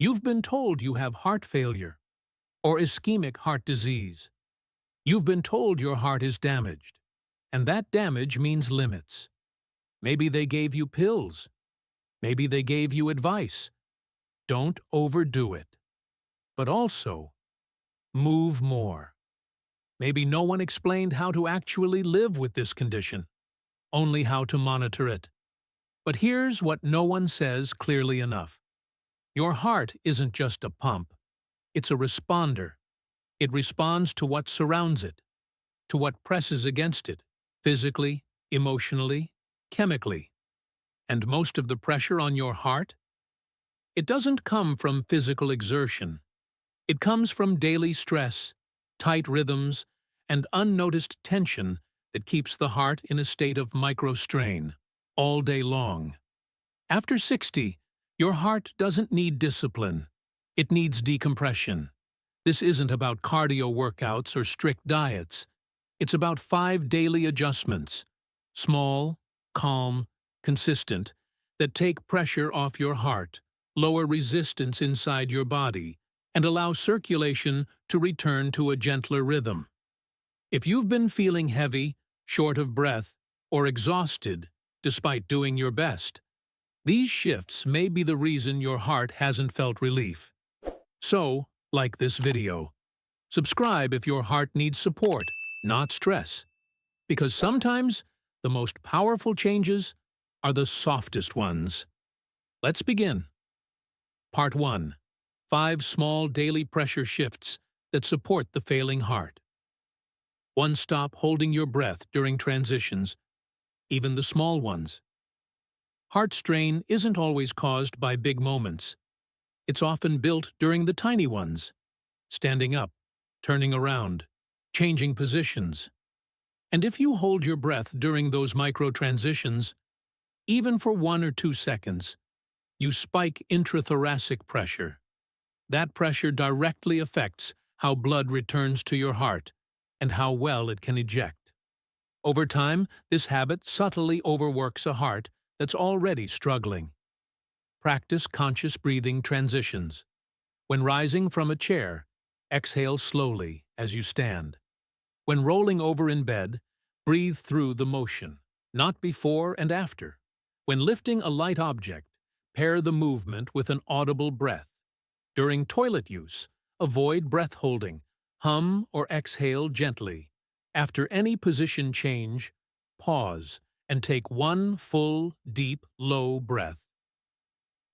You've been told you have heart failure or ischemic heart disease. You've been told your heart is damaged, and that damage means limits. Maybe they gave you pills. Maybe they gave you advice. Don't overdo it. But also, move more. Maybe no one explained how to actually live with this condition, only how to monitor it. But here's what no one says clearly enough. Your heart isn't just a pump. It's a responder. It responds to what surrounds it, to what presses against it, physically, emotionally, chemically. And most of the pressure on your heart? It doesn't come from physical exertion. It comes from daily stress, tight rhythms, and unnoticed tension that keeps the heart in a state of microstrain all day long. After 60, your heart doesn't need discipline. It needs decompression. This isn't about cardio workouts or strict diets. It's about 5 daily adjustments, small, calm, consistent, that take pressure off your heart, lower resistance inside your body, and allow circulation to return to a gentler rhythm. If you've been feeling heavy, short of breath, or exhausted despite doing your best, these shifts may be the reason your heart hasn't felt relief. So, like this video. Subscribe if your heart needs support, not stress. Because sometimes the most powerful changes are the softest ones. Let's begin. Part 1. 5 small daily pressure shifts that support the failing heart. 1. Stop holding your breath during transitions, even the small ones. Heart strain isn't always caused by big moments. It's often built during the tiny ones, standing up, turning around, changing positions. And if you hold your breath during those micro-transitions, even for 1 or 2 seconds, you spike intrathoracic pressure. That pressure directly affects how blood returns to your heart and how well it can eject. Over time, this habit subtly overworks a heart that's already struggling. Practice conscious breathing transitions. When rising from a chair, exhale slowly as you stand. When rolling over in bed, breathe through the motion, not before and after. When lifting a light object, pair the movement with an audible breath. During toilet use, avoid breath holding. Hum or exhale gently. After any position change, pause and take 1 full, deep, low breath.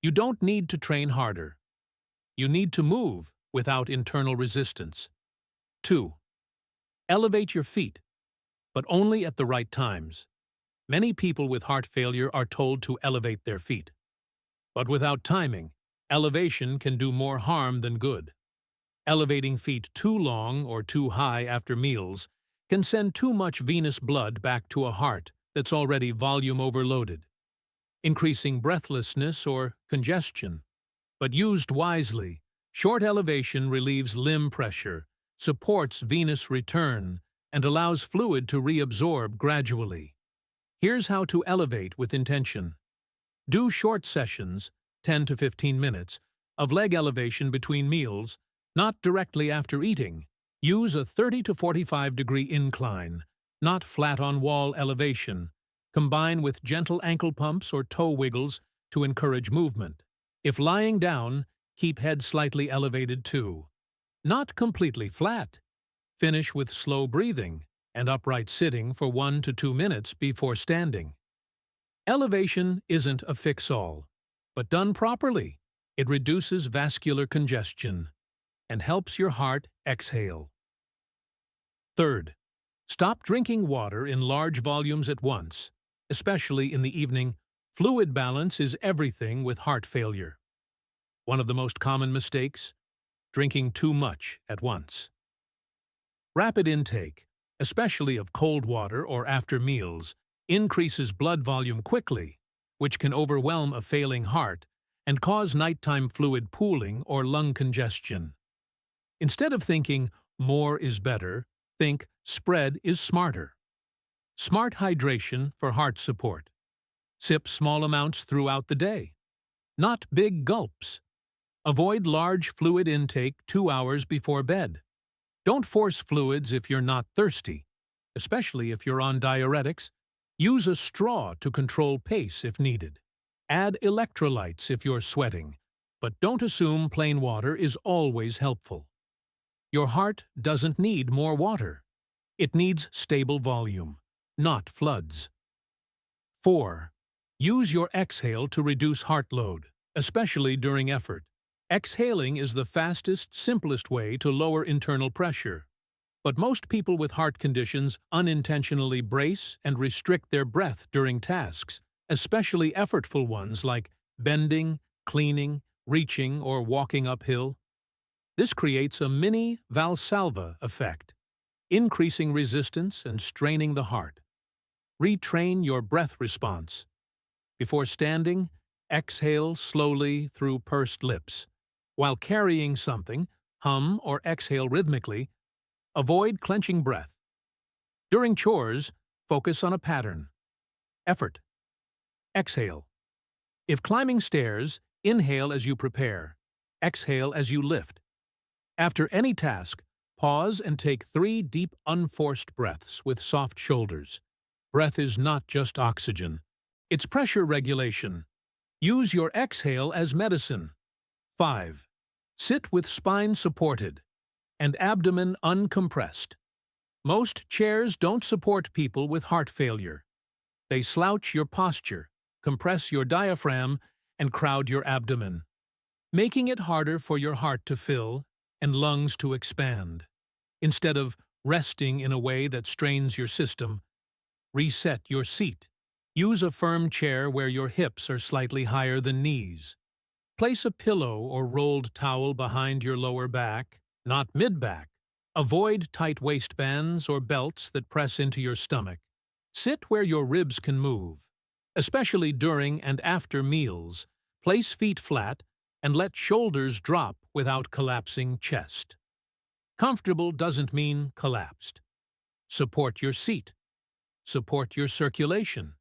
You don't need to train harder. You need to move without internal resistance. 2. Elevate your feet, but only at the right times. Many people with heart failure are told to elevate their feet. But without timing, elevation can do more harm than good. Elevating feet too long or too high after meals can send too much venous blood back to a heart that's already volume overloaded, increasing breathlessness or congestion. But used wisely, short elevation relieves limb pressure, supports venous return, and allows fluid to reabsorb gradually. Here's how to elevate with intention. Do short sessions, 10 to 15 minutes, of leg elevation between meals, not directly after eating. Use a 30 to 45 degree incline, not flat-on-wall elevation. Combine with gentle ankle pumps or toe wiggles to encourage movement. If lying down, keep head slightly elevated too. Not completely flat. Finish with slow breathing and upright sitting for 1 to 2 minutes before standing. Elevation isn't a fix-all, but done properly, it reduces vascular congestion and helps your heart exhale. 3. Stop drinking water in large volumes at once, especially in the evening. Fluid balance is everything with heart failure. One of the most common mistakes? Drinking too much at once. Rapid intake, especially of cold water or after meals, increases blood volume quickly, which can overwhelm a failing heart and cause nighttime fluid pooling or lung congestion. Instead of thinking more is better, think spread is smarter. Smart hydration for heart support. Sip small amounts throughout the day. Not big gulps. Avoid large fluid intake 2 hours before bed. Don't force fluids if you're not thirsty, especially if you're on diuretics. Use a straw to control pace if needed. Add electrolytes if you're sweating, but don't assume plain water is always helpful. Your heart doesn't need more water. It needs stable volume, not floods. 4. Use your exhale to reduce heart load, especially during effort. Exhaling is the fastest, simplest way to lower internal pressure. But most people with heart conditions unintentionally brace and restrict their breath during tasks, especially effortful ones like bending, cleaning, reaching, or walking uphill. This creates a mini Valsalva effect, increasing resistance and straining the heart. Retrain your breath response. Before standing, exhale slowly through pursed lips. While carrying something, hum or exhale rhythmically. Avoid clenching breath. During chores, focus on a pattern. Effort. Exhale. If climbing stairs, inhale as you prepare. Exhale as you lift. After any task, pause and take 3 deep, unforced breaths with soft shoulders. Breath is not just oxygen. It's pressure regulation. Use your exhale as medicine. 5. Sit with spine supported and abdomen uncompressed. Most chairs don't support people with heart failure. They slouch your posture, compress your diaphragm, and crowd your abdomen, making it harder for your heart to fill and lungs to expand. Instead of resting in a way that strains your system, reset your seat. Use a firm chair where your hips are slightly higher than knees. Place a pillow or rolled towel behind your lower back, not mid-back. Avoid tight waistbands or belts that press into your stomach. Sit where your ribs can move. Especially during and after meals, place feet flat and let shoulders drop without collapsing chest. Comfortable doesn't mean collapsed. Support your seat. Support your circulation.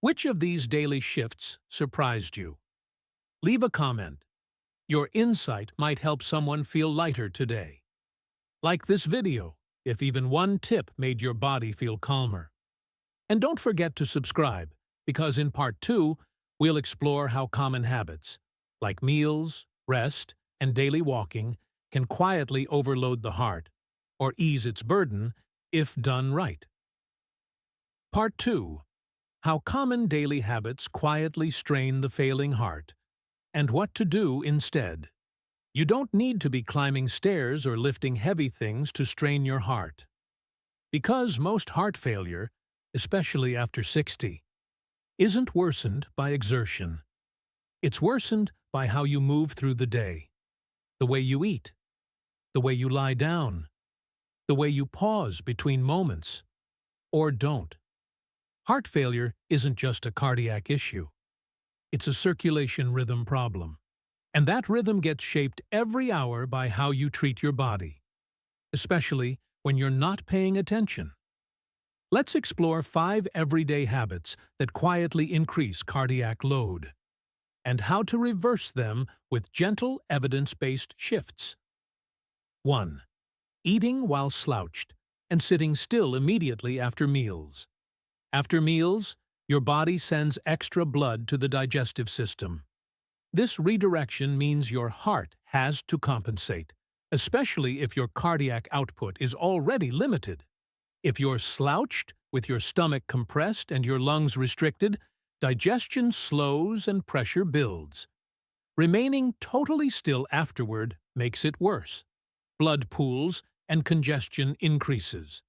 Which of these daily shifts surprised you? Leave a comment. Your insight might help someone feel lighter today. Like this video if even one tip made your body feel calmer. And don't forget to subscribe, because in Part 2, we'll explore how common habits, like meals, rest, and daily walking, can quietly overload the heart, or ease its burden, if done right. Part 2. How common daily habits quietly strain the failing heart, and what to do instead. You don't need to be climbing stairs or lifting heavy things to strain your heart. Because most heart failure, especially after 60, isn't worsened by exertion. It's worsened by how you move through the day, the way you eat, the way you lie down, the way you pause between moments, or don't. Heart failure isn't just a cardiac issue. It's a circulation rhythm problem. And that rhythm gets shaped every hour by how you treat your body, especially when you're not paying attention. Let's explore 5 everyday habits that quietly increase cardiac load, and how to reverse them with gentle, evidence-based shifts. 1. Eating while slouched and sitting still immediately after meals. After meals, your body sends extra blood to the digestive system. This redirection means your heart has to compensate, especially if your cardiac output is already limited. If you're slouched, with your stomach compressed and your lungs restricted, digestion slows and pressure builds. Remaining totally still afterward makes it worse. Blood pools and congestion increases.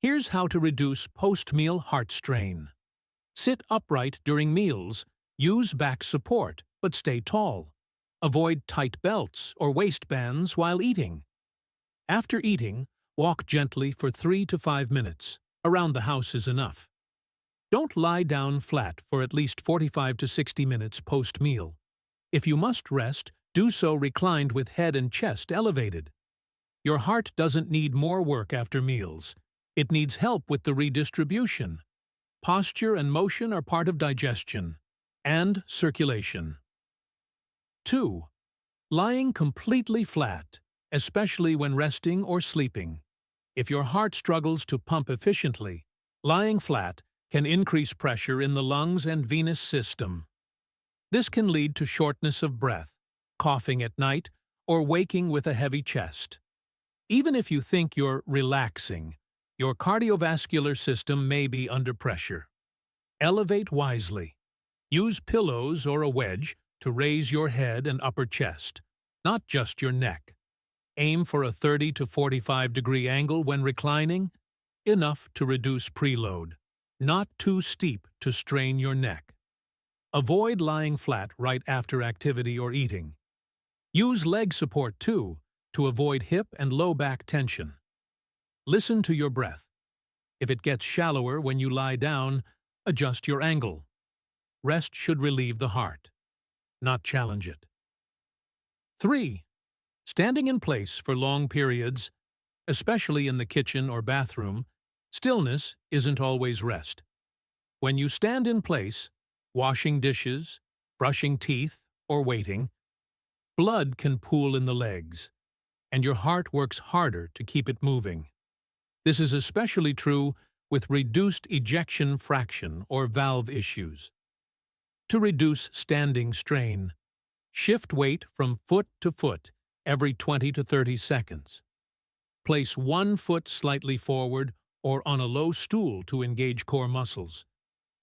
Here's how to reduce post-meal heart strain. Sit upright during meals. Use back support, but stay tall. Avoid tight belts or waistbands while eating. After eating, walk gently for 3 to 5 minutes. Around the house is enough. Don't lie down flat for at least 45 to 60 minutes post-meal. If you must rest, do so reclined with head and chest elevated. Your heart doesn't need more work after meals. It needs help with the redistribution. Posture and motion are part of digestion and circulation. 2. Lying completely flat, especially when resting or sleeping. If your heart struggles to pump efficiently, lying flat can increase pressure in the lungs and venous system. This can lead to shortness of breath, coughing at night, or waking with a heavy chest. Even if you think you're relaxing, your cardiovascular system may be under pressure. Elevate wisely. Use pillows or a wedge to raise your head and upper chest, not just your neck. Aim for a 30 to 45-degree angle when reclining, enough to reduce preload, not too steep to strain your neck. Avoid lying flat right after activity or eating. Use leg support too, to avoid hip and low back tension. Listen to your breath. If it gets shallower when you lie down, adjust your angle. Rest should relieve the heart, not challenge it. 3. Standing in place for long periods, especially in the kitchen or bathroom, stillness isn't always rest. When you stand in place, washing dishes, brushing teeth, or waiting, blood can pool in the legs, and your heart works harder to keep it moving. This is especially true with reduced ejection fraction or valve issues. To reduce standing strain, shift weight from foot to foot every 20 to 30 seconds. Place one foot slightly forward or on a low stool to engage core muscles.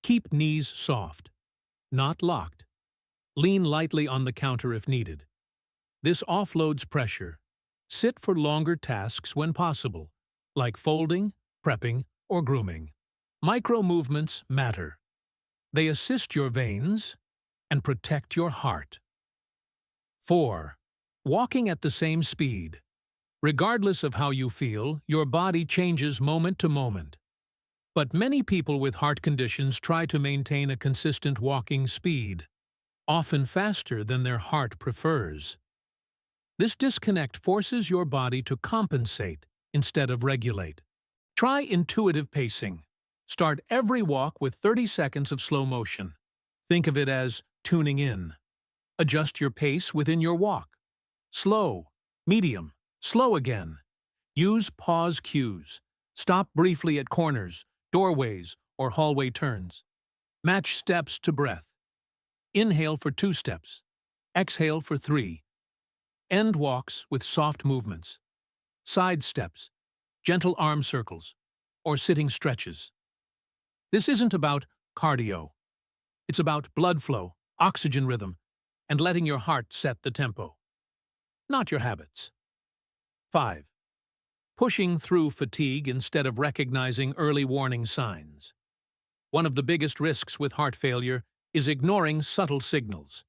Keep knees soft, not locked. Lean lightly on the counter if needed. This offloads pressure. Sit for longer tasks when possible, like folding, prepping, or grooming. Micro movements matter. They assist your veins and protect your heart. 4. Walking at the same speed. Regardless of how you feel, your body changes moment to moment. But many people with heart conditions try to maintain a consistent walking speed, often faster than their heart prefers. This disconnect forces your body to compensate instead of regulate. Try intuitive pacing. Start every walk with 30 seconds of slow motion. Think of it as tuning in. Adjust your pace within your walk. Slow, medium, slow again. Use pause cues. Stop briefly at corners, doorways, or hallway turns. Match steps to breath. Inhale for 2 steps. Exhale for 3. End walks with soft movements. Side steps, gentle arm circles, or sitting stretches. This isn't about cardio. It's about blood flow, oxygen rhythm, and letting your heart set the tempo, not your habits. 5. Pushing through fatigue instead of recognizing early warning signs. One of the biggest risks with heart failure is ignoring subtle signals.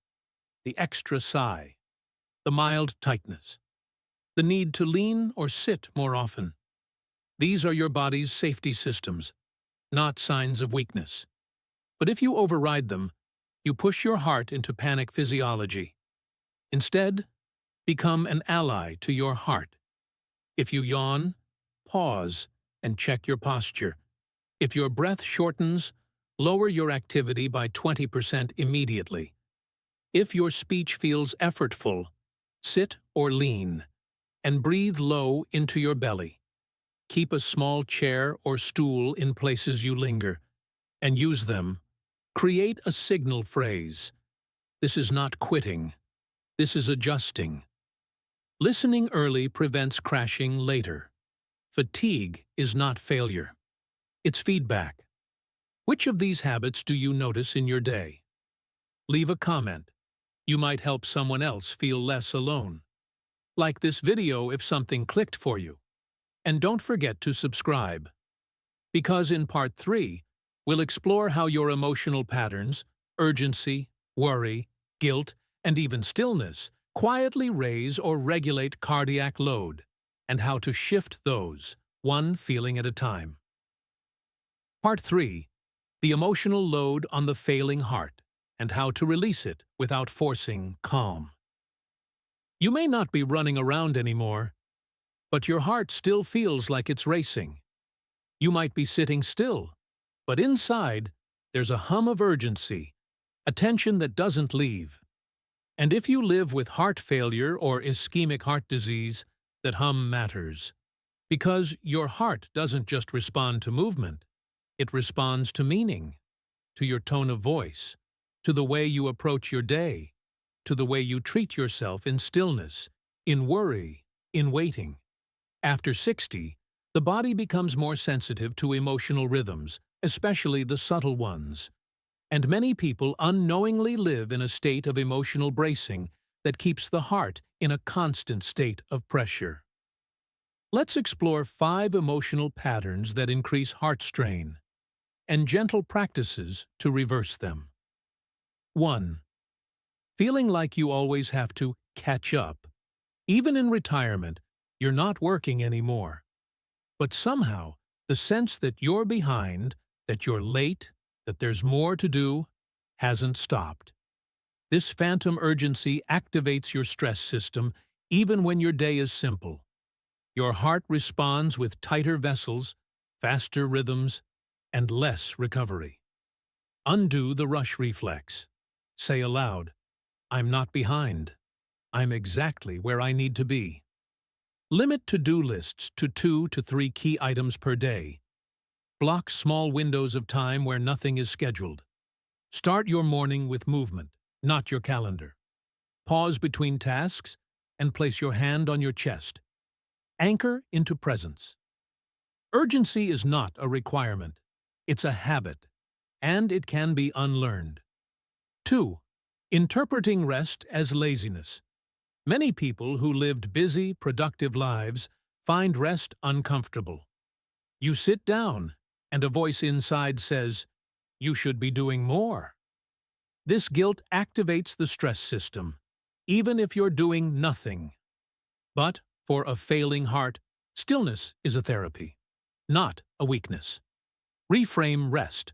The extra sigh, the mild tightness, the need to lean or sit more often. These are your body's safety systems, not signs of weakness. But if you override them, you push your heart into panic physiology. Instead, become an ally to your heart. If you yawn, pause and check your posture. If your breath shortens, lower your activity by 20% immediately. If your speech feels effortful, sit or lean, and breathe low into your belly. Keep a small chair or stool in places you linger, and use them. Create a signal phrase. This is not quitting. This is adjusting. Listening early prevents crashing later. Fatigue is not failure. It's feedback. Which of these habits do you notice in your day? Leave a comment. You might help someone else feel less alone. Like this video if something clicked for you. And don't forget to subscribe. Because in Part 3, we'll explore how your emotional patterns, urgency, worry, guilt, and even stillness quietly raise or regulate cardiac load, and how to shift those, one feeling at a time. Part 3. The emotional load on the failing heart, and how to release it without forcing calm. You may not be running around anymore, but your heart still feels like it's racing. You might be sitting still, but inside, there's a hum of urgency, a tension that doesn't leave. And if you live with heart failure or ischemic heart disease, that hum matters. Because your heart doesn't just respond to movement, it responds to meaning, to your tone of voice, to the way you approach your day, to the way you treat yourself in stillness, in worry, in waiting. After 60, the body becomes more sensitive to emotional rhythms, especially the subtle ones. And many people unknowingly live in a state of emotional bracing that keeps the heart in a constant state of pressure. Let's explore 5 emotional patterns that increase heart strain and gentle practices to reverse them. 1. Feeling like you always have to catch up. Even in retirement, you're not working anymore. But somehow, the sense that you're behind, that you're late, that there's more to do, hasn't stopped. This phantom urgency activates your stress system even when your day is simple. Your heart responds with tighter vessels, faster rhythms, and less recovery. Undo the rush reflex. Say aloud, I'm not behind. I'm exactly where I need to be. Limit to-do lists to 2 to 3 key items per day. Block small windows of time where nothing is scheduled. Start your morning with movement, not your calendar. Pause between tasks and place your hand on your chest. Anchor into presence. Urgency is not a requirement. It's a habit, and it can be unlearned. 2. Interpreting rest as laziness. Many people who lived busy, productive lives find rest uncomfortable. You sit down, and a voice inside says, "You should be doing more." This guilt activates the stress system, even if you're doing nothing. But for a failing heart, stillness is a therapy, not a weakness. Reframe rest.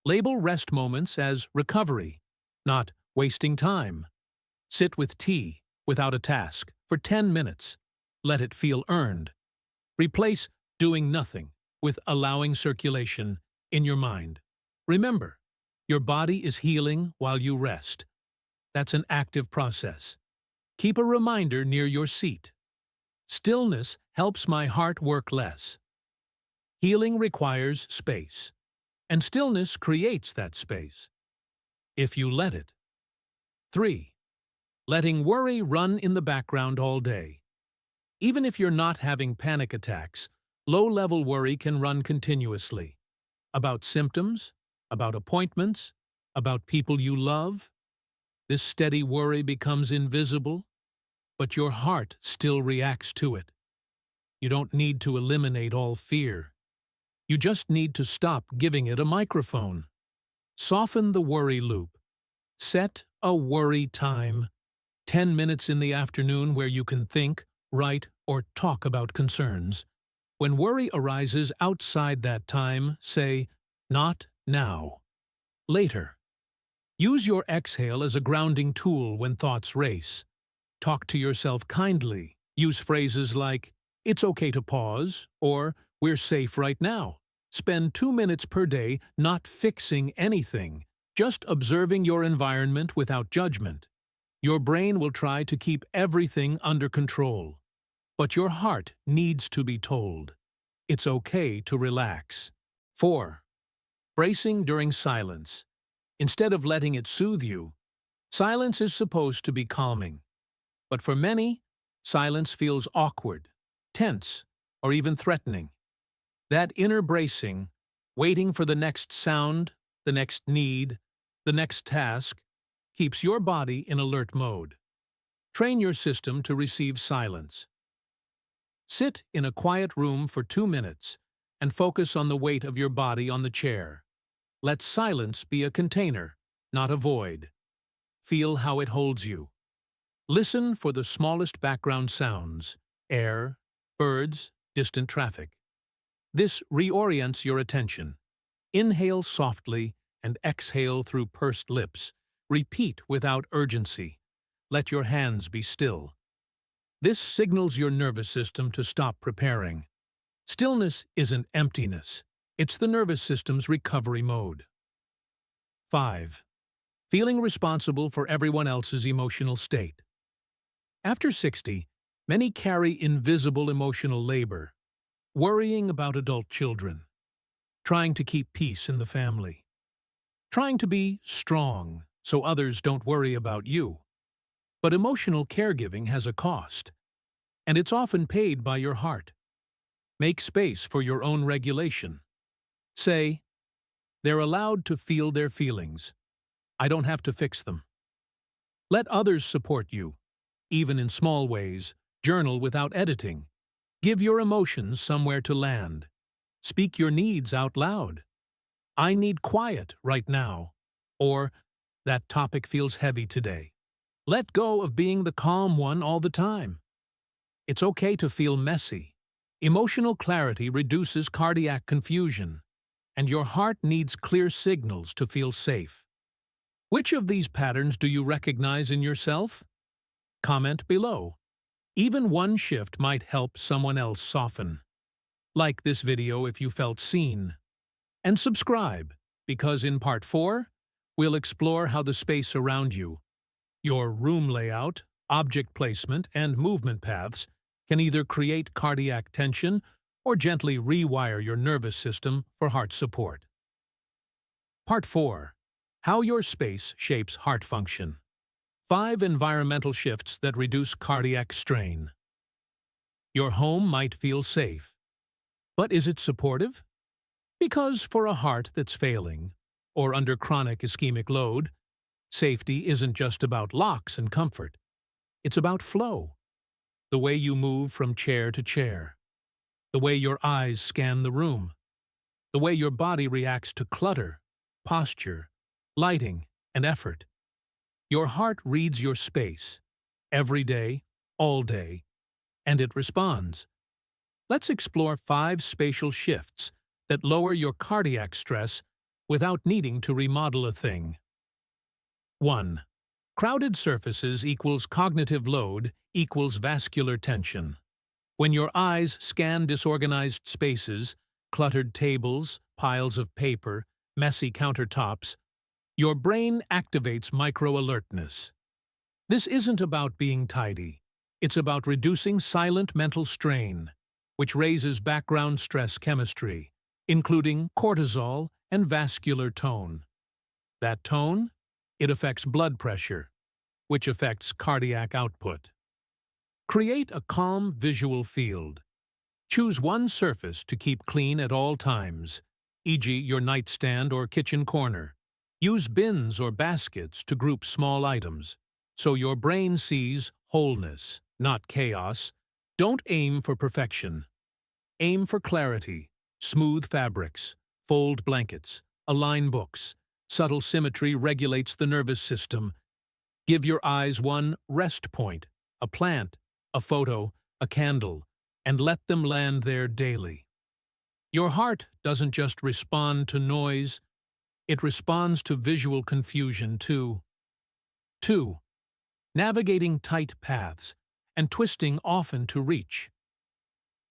Label rest moments as recovery, not wasting time. Sit with tea, without a task, for 10 minutes. Let it feel earned. Replace doing nothing with allowing circulation in your mind. Remember, your body is healing while you rest. That's an active process. Keep a reminder near your seat. Stillness helps my heart work less. Healing requires space, and stillness creates that space, if you let it. 3. Letting worry run in the background all day. Even if you're not having panic attacks, low-level worry can run continuously. About symptoms, about appointments, about people you love. This steady worry becomes invisible, but your heart still reacts to it. You don't need to eliminate all fear. You just need to stop giving it a microphone. Soften the worry loop. Set a worry time. 10 minutes in the afternoon where you can think, write, or talk about concerns. When worry arises outside that time, say, "Not now." Later. Use your exhale as a grounding tool when thoughts race. Talk to yourself kindly. Use phrases like, "It's okay to pause," or "We're safe right now." Spend 2 minutes per day not fixing anything, just observing your environment without judgment. Your brain will try to keep everything under control. But your heart needs to be told. It's okay to relax. 4. Bracing during silence. Instead of letting it soothe you, silence is supposed to be calming. But for many, silence feels awkward, tense, or even threatening. That inner bracing, waiting for the next sound, the next need, the next task, keeps your body in alert mode. Train your system to receive silence. Sit in a quiet room for 2 minutes and focus on the weight of your body on the chair. Let silence be a container, not a void. Feel how it holds you. Listen for the smallest background sounds, air, birds, distant traffic. This reorients your attention. Inhale softly and exhale through pursed lips. Repeat without urgency. Let your hands be still. This signals your nervous system to stop preparing. Stillness isn't emptiness. It's the nervous system's recovery mode. 5. feeling responsible for everyone else's emotional state. After 60, many carry invisible emotional labor, worrying about adult children, trying to keep peace in the family, trying to be strong so others don't worry about you. But emotional caregiving has a cost, and it's often paid by your heart. Make space for your own regulation. Say, they're allowed to feel their feelings. I don't have to fix them. Let others support you, even in small ways. Journal without editing. Give your emotions somewhere to land. Speak your needs out loud. I need quiet right now. Or, that topic feels heavy today. Let go of being the calm one all the time. It's okay to feel messy. Emotional clarity reduces cardiac confusion, and your heart needs clear signals to feel safe. Which of these patterns do you recognize in yourself? Comment below. Even one shift might help someone else soften. Like this video if you felt seen. And subscribe, because in Part 4, we'll explore how the space around you, your room layout, object placement, and movement paths can either create cardiac tension or gently rewire your nervous system for heart support. Part 4. How your space shapes heart function. 5 environmental shifts that reduce cardiac strain. Your home might feel safe. But is it supportive? Because for a heart that's failing, or under chronic ischemic load, safety isn't just about locks and comfort. It's about flow. The way you move from chair to chair. The way your eyes scan the room. The way your body reacts to clutter, posture, lighting, and effort. Your heart reads your space, every day, all day, and it responds. Let's explore 5 spatial shifts that lower your cardiac stress without needing to remodel a thing. 1. Crowded surfaces equals cognitive load equals vascular tension. When your eyes scan disorganized spaces, cluttered tables, piles of paper, messy countertops, your brain activates micro-alertness. This isn't about being tidy. It's about reducing silent mental strain, which raises background stress chemistry, including cortisol and vascular tone. That tone? It affects blood pressure, which affects cardiac output. Create a calm visual field. Choose one surface to keep clean at all times, e.g. your nightstand or kitchen corner. Use bins or baskets to group small items, so your brain sees wholeness, not chaos. Don't aim for perfection. Aim for clarity, smooth fabrics, fold blankets, align books. Subtle symmetry regulates the nervous system. Give your eyes one rest point, a plant, a photo, a candle, and let them land there daily. Your heart doesn't just respond to noise, it responds to visual confusion too. 2. Navigating tight paths and twisting often to reach.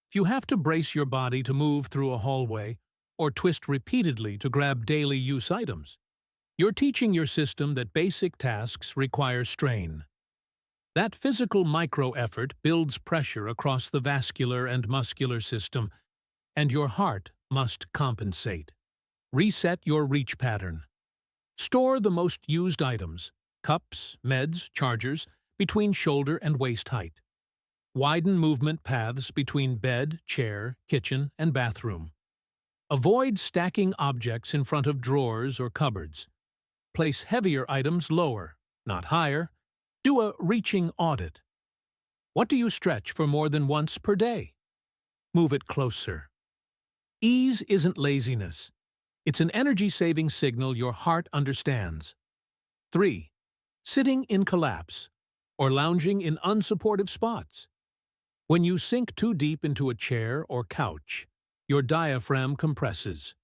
If you have to brace your body to move through a hallway or twist repeatedly to grab daily use items, you're teaching your system that basic tasks require strain. That physical micro-effort builds pressure across the vascular and muscular system, and your heart must compensate. Reset your reach pattern. Store the most used items, cups, meds, chargers, between shoulder and waist height. Widen movement paths between bed, chair, kitchen, and bathroom. Avoid stacking objects in front of drawers or cupboards. Place heavier items lower, not higher. Do a reaching audit. What do you stretch for more than once per day? Move it closer. Ease isn't laziness. It's an energy-saving signal your heart understands. 3. Sitting in collapse or lounging in unsupportive spots. When you sink too deep into a chair or couch, your diaphragm compresses.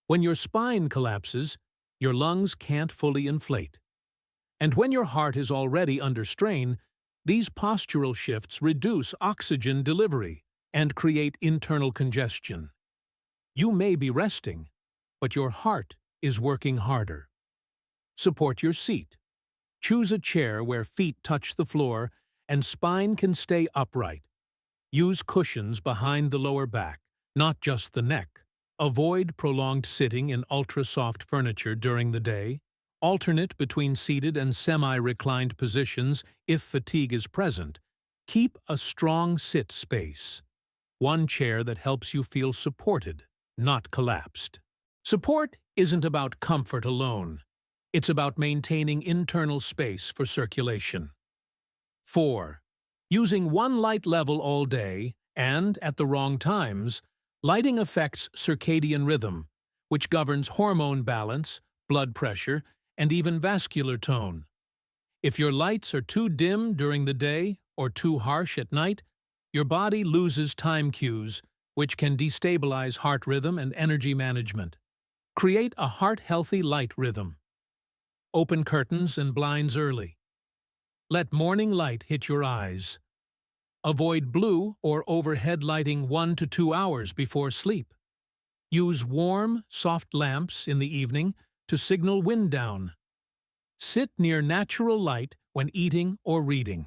When your spine collapses, your lungs can't fully inflate. And when your heart is already under strain, these postural shifts reduce oxygen delivery and create internal congestion. You may be resting, but your heart is working harder. Support your seat. Choose a chair where feet touch the floor and spine can stay upright. Use cushions behind the lower back, not just the neck. Avoid prolonged sitting in ultra-soft furniture during the day. Alternate between seated and semi-reclined positions if fatigue is present. Keep a strong sit space. One chair that helps you feel supported, not collapsed. Support isn't about comfort alone. It's about maintaining internal space for circulation. 4. Using one light level all day and, at the wrong times, lighting affects circadian rhythm, which governs hormone balance, blood pressure, and even vascular tone. If your lights are too dim during the day or too harsh at night, your body loses time cues, which can destabilize heart rhythm and energy management. Create a heart-healthy light rhythm. Open curtains and blinds early. Let morning light hit your eyes. Avoid blue or overhead lighting 1 to 2 hours before sleep. Use warm, soft lamps in the evening to signal wind down. Sit near natural light when eating or reading.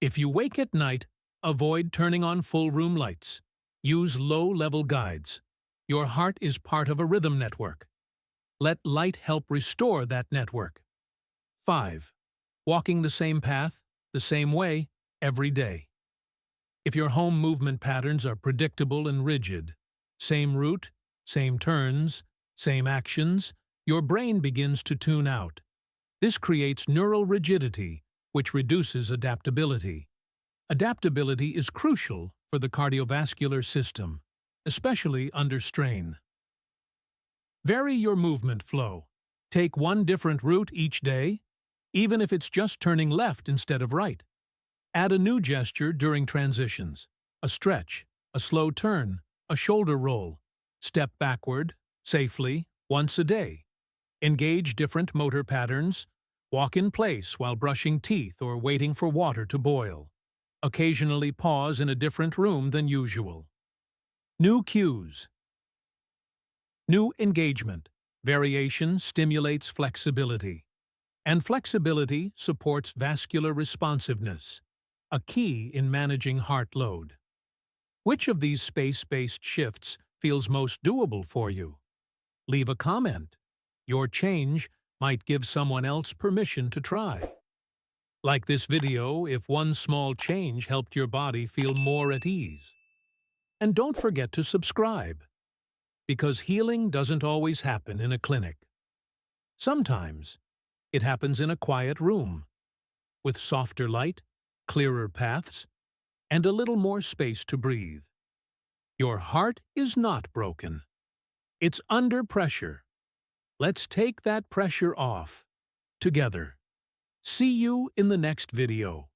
If you wake at night, avoid turning on full room lights. Use low-level guides. Your heart is part of a rhythm network. Let light help restore that network. 5. Walking the same path, the same way, every day. If your home movement patterns are predictable and rigid, same route, same turns, same actions, your brain begins to tune out. This creates neural rigidity, which reduces adaptability. Adaptability is crucial for the cardiovascular system, especially under strain. Vary your movement flow. Take one different route each day, even if it's just turning left instead of right. Add a new gesture during transitions, a stretch, a slow turn, a shoulder roll. Step backward, safely, once a day. Engage different motor patterns. Walk in place while brushing teeth or waiting for water to boil. Occasionally pause in a different room than usual. New cues. New engagement. Variation stimulates flexibility. And flexibility supports vascular responsiveness, a key in managing heart load. Which of these space-based shifts feels most doable for you? Leave a comment. Your change might give someone else permission to try. Like this video if one small change helped your body feel more at ease. And don't forget to subscribe, because healing doesn't always happen in a clinic. Sometimes it happens in a quiet room, with softer light, clearer paths, and a little more space to breathe. Your heart is not broken. It's under pressure. Let's take that pressure off, together. See you in the next video.